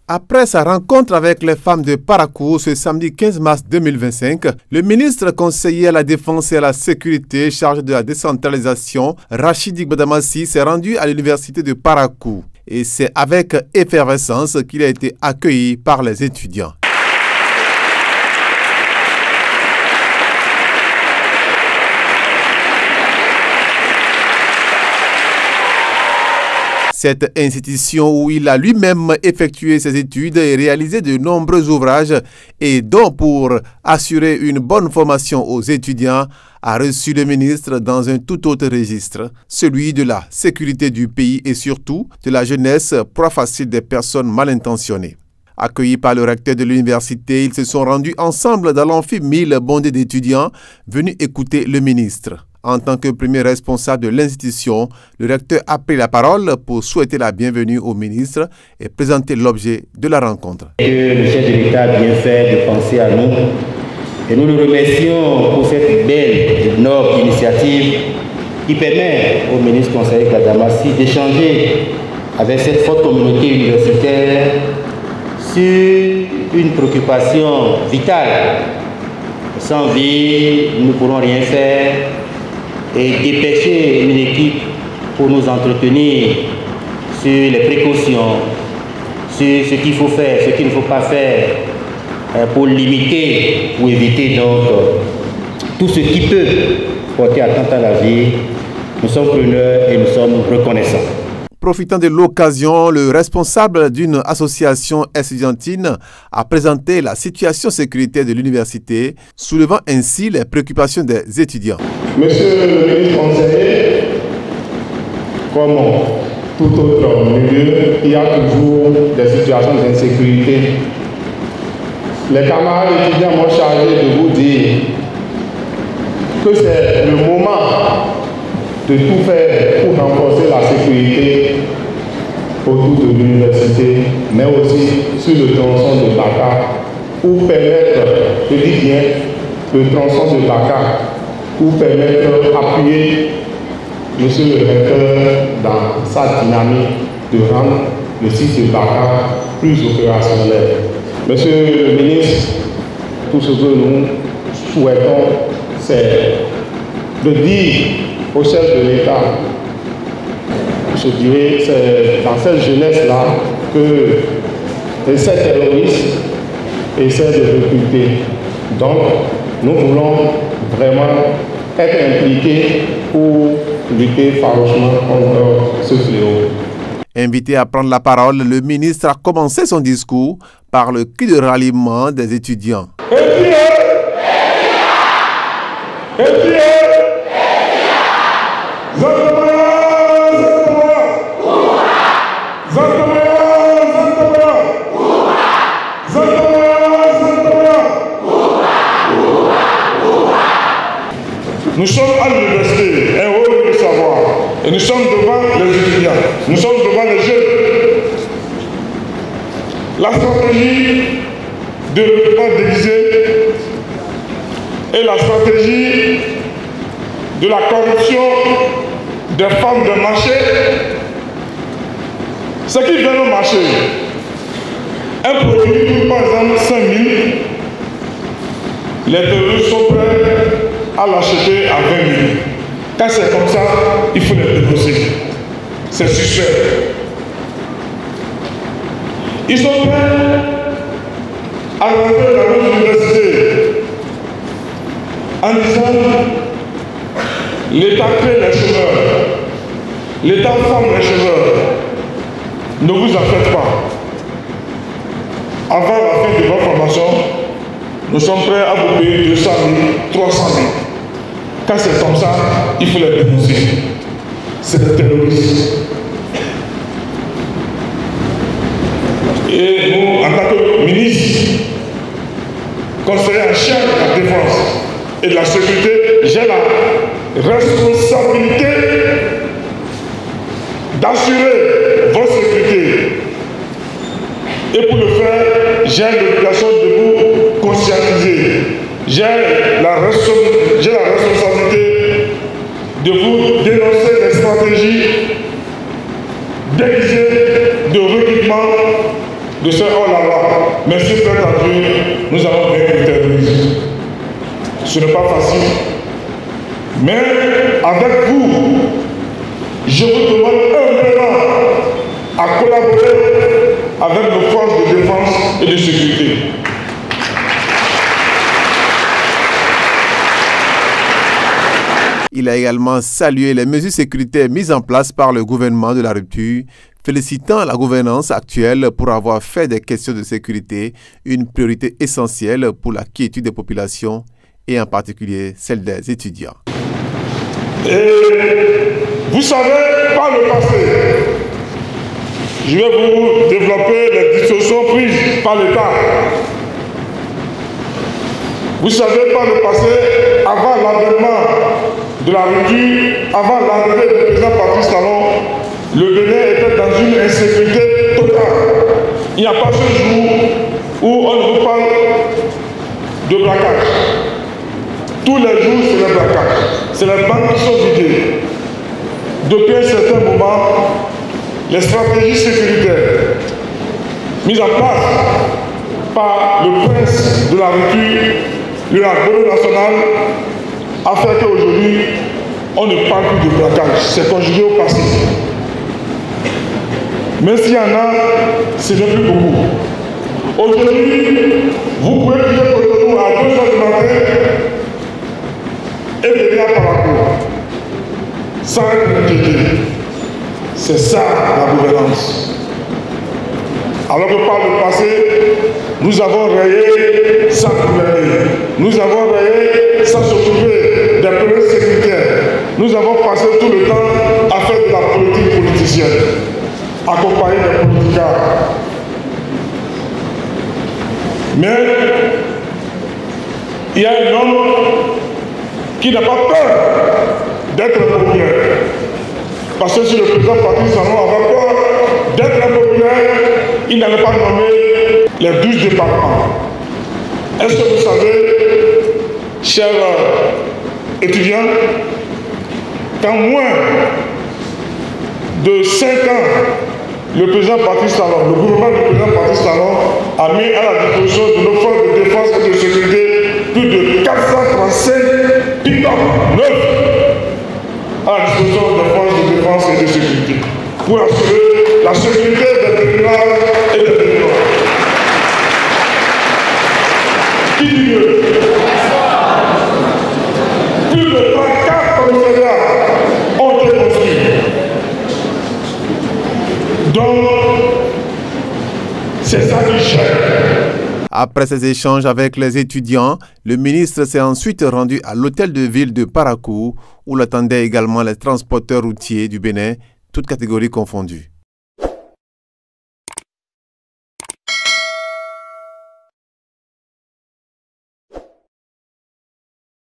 Après sa rencontre avec les femmes de Parakou ce samedi 15 mars 2025, le ministre conseiller à la Défense et à la Sécurité chargé de la décentralisation, Rachidi Gbadamassi, s'est rendu à l'université de Parakou. Et c'est avec effervescence qu'il a été accueilli par les étudiants. Cette institution où il a lui-même effectué ses études et réalisé de nombreux ouvrages et dont pour assurer une bonne formation aux étudiants a reçu le ministre dans un tout autre registre, celui de la sécurité du pays et surtout de la jeunesse, proie facile des personnes mal intentionnées. Accueillis par le recteur de l'université, ils se sont rendus ensemble dans l'amphi 1000 bondé d'étudiants venus écouter le ministre. En tant que premier responsable de l'institution, le recteur a pris la parole pour souhaiter la bienvenue au ministre et présenter l'objet de la rencontre. Que le chef de l'État a bien fait de penser à nous et nous le remercions pour cette belle et noble initiative qui permet au ministre conseiller Gbadamassi d'échanger avec cette forte communauté universitaire sur une préoccupation vitale. Sans vie, nous ne pourrons rien faire. Et dépêcher une équipe pour nous entretenir sur les précautions, sur ce qu'il faut faire, ce qu'il ne faut pas faire, pour limiter ou éviter donc tout ce qui peut porter atteinte à la vie. Nous sommes preneurs et nous sommes reconnaissants. Profitant de l'occasion, le responsable d'une association estudiantine a présenté la situation sécuritaire de l'université, soulevant ainsi les préoccupations des étudiants. Monsieur le ministre conseiller, comme tout autre milieu, il y a toujours des situations d'insécurité. Les camarades étudiants m'ont chargé de vous dire que c'est le moment de tout faire pour renforcer la sécurité autour de l'université, mais aussi sur le tronçon de Baka, pour permettre, je dis bien, le tronçon de Baka, pour permettre d'appuyer M. le recteur dans sa dynamique de rendre le site de Baka plus opérationnel. Monsieur le ministre, tout ce que nous souhaitons, c'est de dire au chef de l'État, je dirais, c'est dans cette jeunesse-là que ces terroristes essaient de recruter. Donc, nous voulons vraiment être impliqués pour lutter farouchement contre ce fléau. Invité à prendre la parole, le ministre a commencé son discours par le cri de ralliement des étudiants. Nous sommes à l'université, un haut de savoir, et nous sommes devant les étudiants, nous sommes devant les jeunes. La stratégie de recrutement déguisé et la stratégie de la corruption des femmes de marché, ce qui vient au marché, un produit par exemple 5 000, les terroristes sont prêts à l'acheter à 20 000. Quand c'est comme ça, il faut les dénoncer. C'est suspect. Ils sont prêts à rentrer dans notre université en disant l'État crée les chômeurs, l'État forme les chômeurs. Ne vous en faites pas. Avant la fin de votre formation, nous sommes prêts à vous payer 200 000, 300 000. Quand c'est comme ça, il faut les dénoncer. C'est des terroristes. Et nous, en tant que ministre, conseiller en chef de la défense et de la sécurité, j'ai la responsabilité d'assurer votre sécurité. Et pour le faire, j'ai l'obligation de vous conscientiser. J'ai la responsabilité de vous dénoncer les stratégies déguisées de recrutement de ce oh là là, merci Père à Dieu, nous allons vaincre le terrorisme. Ce n'est pas facile. Mais avec vous, je vous demande humblement à collaborer avec nos forces de défense et de sécurité. Il a également salué les mesures sécuritaires mises en place par le gouvernement de la rupture, félicitant la gouvernance actuelle pour avoir fait des questions de sécurité une priorité essentielle pour la quiétude des populations et en particulier celle des étudiants. Et vous savez, par le passé, je vais vous développer les dispositions prises par l'État. Vous savez, par le passé, avant l'avènement de la rupture, avant l'arrivée du président Patrice Talon, le Bénin était dans une insécurité totale. Il n'y a pas ce jour où on ne vous parle de braquage. Tous les jours, c'est le braquage. C'est les banques qui sont vidées. Depuis un certain moment, les stratégies sécuritaires mises en place par le prince de la rupture, le Gouvernement national, a fait qu'aujourd'hui, on ne parle plus de braquage. C'est conjugué au passé. Mais s'il y en a, ce n'est plus beaucoup. Aujourd'hui, vous pouvez quitter Cotonou à 2 h du matin et venir à Parakou sans être inquiété. C'est ça la gouvernance. Alors que par le passé, nous avons rayé sans gouverner. Nous avons rayé sans s'occuper des problèmes sécuritaires. Nous avons passé tout le temps à faire de la politique politicienne, accompagner des politiciens. Mais il y a un homme qui n'a pas peur d'être populaire. Parce que si le président Patrice Talon avait peur d'être impopulaire, il n'avait pas nommé les 12 départements. Est-ce que vous savez, chers étudiants, qu'en moins de 5 ans, le président Patrice Talon, le gouvernement du président Patrice Talon a mis à la disposition de nos forces de défense et de sécurité plus de 435 pick-up neufs à la disposition des forces de défense et de sécurité pour assurer la sécurité des territoires et des territoires. Qui dit mieux? Plus de 34 commissariats ont été construits. Donc, c'est ça qui gère. Après ces échanges avec les étudiants, le ministre s'est ensuite rendu à l'hôtel de ville de Parakou, où l'attendaient également les transporteurs routiers du Bénin, toutes catégories confondues.